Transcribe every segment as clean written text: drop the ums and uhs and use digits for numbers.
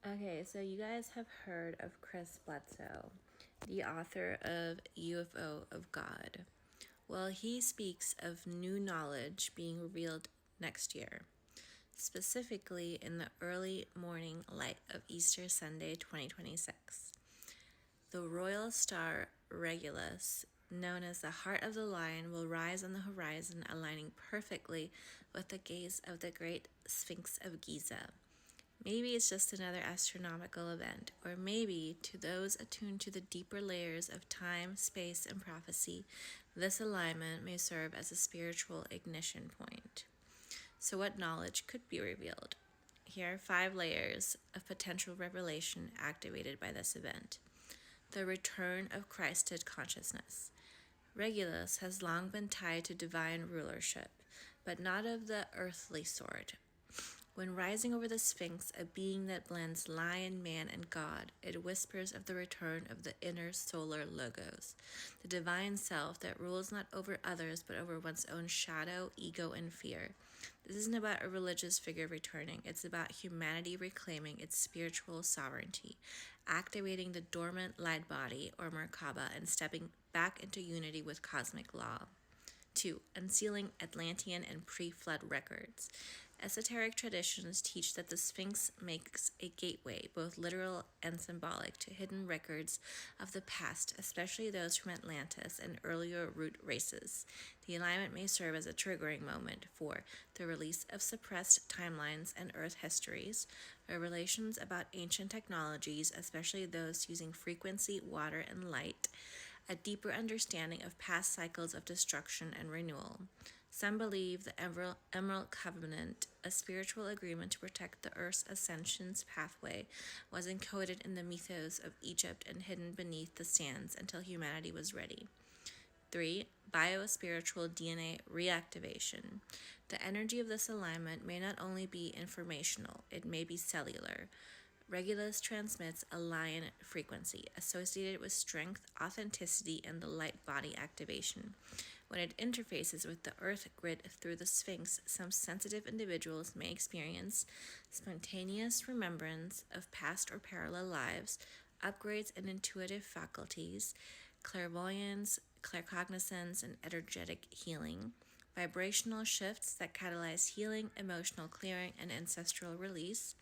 Okay, so you guys have heard of Chris Bledsoe, the author of UFO of God. Well, he speaks of new knowledge being revealed next year, specifically in the early morning light of Easter Sunday 2026. The royal star Regulus, known as the Heart of the Lion, will rise on the horizon, aligning perfectly with the gaze of the great Sphinx of Giza. Maybe it's just another astronomical event, or maybe to those attuned to the deeper layers of time, space, and prophecy, this alignment may serve as a spiritual ignition point. So, what knowledge could be revealed? Here are 5 layers of potential revelation activated by this event. The return of Christed consciousness. Regulus has long been tied to divine rulership, but not of the earthly sort. When rising over the Sphinx, a being that blends lion, man, and God, it whispers of the return of the inner solar logos, the divine self that rules not over others but over one's own shadow, ego, and fear. This isn't about a religious figure returning, it's about humanity reclaiming its spiritual sovereignty, activating the dormant light body, or Merkaba, and stepping back into unity with cosmic law. 2. Unsealing Atlantean and pre-flood records. Esoteric traditions teach that the Sphinx makes a gateway, both literal and symbolic, to hidden records of the past, especially those from Atlantis and earlier root races. The alignment may serve as a triggering moment for the release of suppressed timelines and Earth histories, revelations about ancient technologies, especially those using frequency, water, and light, a deeper understanding of past cycles of destruction and renewal. Some believe the Emerald Covenant, a spiritual agreement to protect the Earth's ascension's pathway, was encoded in the mythos of Egypt and hidden beneath the sands until humanity was ready. 3. Biospiritual DNA reactivation. The energy of this alignment may not only be informational, it may be cellular. Regulus transmits a lion frequency associated with strength, authenticity, and the light body activation. When it interfaces with the Earth grid through the Sphinx, some sensitive individuals may experience spontaneous remembrance of past or parallel lives, upgrades in intuitive faculties, clairvoyance, claircognizance, and energetic healing, vibrational shifts that catalyze healing, emotional clearing, and ancestral release.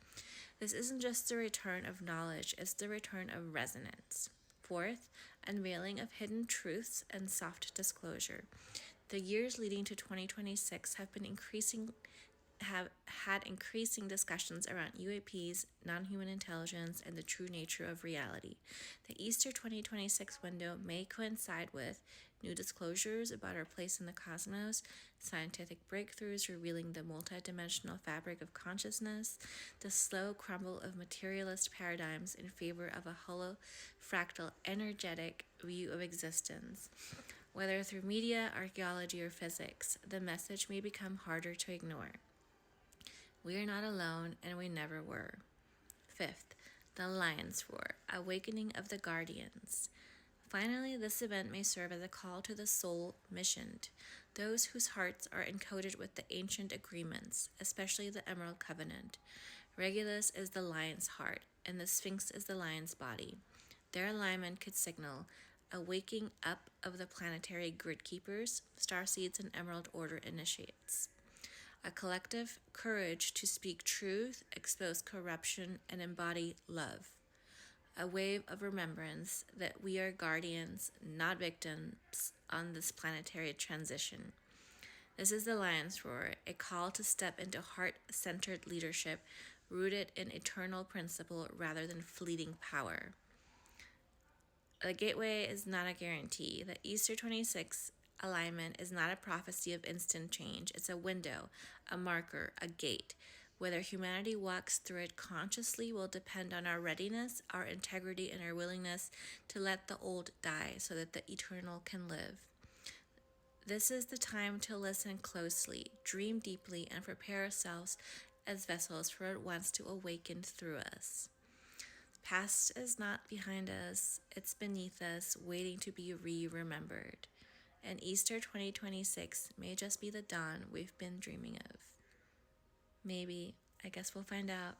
This isn't just the return of knowledge, it's the return of resonance. 4th, unveiling of hidden truths and soft disclosure. The years leading to 2026 have had increasing discussions around UAPs, non-human intelligence, and the true nature of reality. The Easter 2026 window may coincide with new disclosures about our place in the cosmos, scientific breakthroughs revealing the multidimensional fabric of consciousness, the slow crumble of materialist paradigms in favor of a hollow, fractal, energetic view of existence. Whether through media, archaeology, or physics, the message may become harder to ignore. We are not alone, and we never were. 5th, the Lion's Roar, Awakening of the Guardians. Finally, this event may serve as a call to the soul missioned, those whose hearts are encoded with the ancient agreements, especially the Emerald Covenant. Regulus is the lion's heart, and the Sphinx is the lion's body. Their alignment could signal a waking up of the planetary grid keepers, starseeds, and Emerald Order initiates. A collective courage to speak truth, expose corruption, and embody love. A wave of remembrance that we are guardians, not victims, on this planetary transition. This is the Lion's Roar, a call to step into heart-centered leadership rooted in eternal principle rather than fleeting power. The gateway is not a guarantee. The Easter 26 alignment is not a prophecy of instant change. It's a window, a marker, a gate. Whether humanity walks through it consciously will depend on our readiness, our integrity, and our willingness to let the old die so that the eternal can live. This is the time to listen closely, dream deeply, and prepare ourselves as vessels for what wants to awaken through us. Past is not behind us, it's beneath us, waiting to be remembered. And Easter 2026 may just be the dawn we've been dreaming of. Maybe. I guess we'll find out.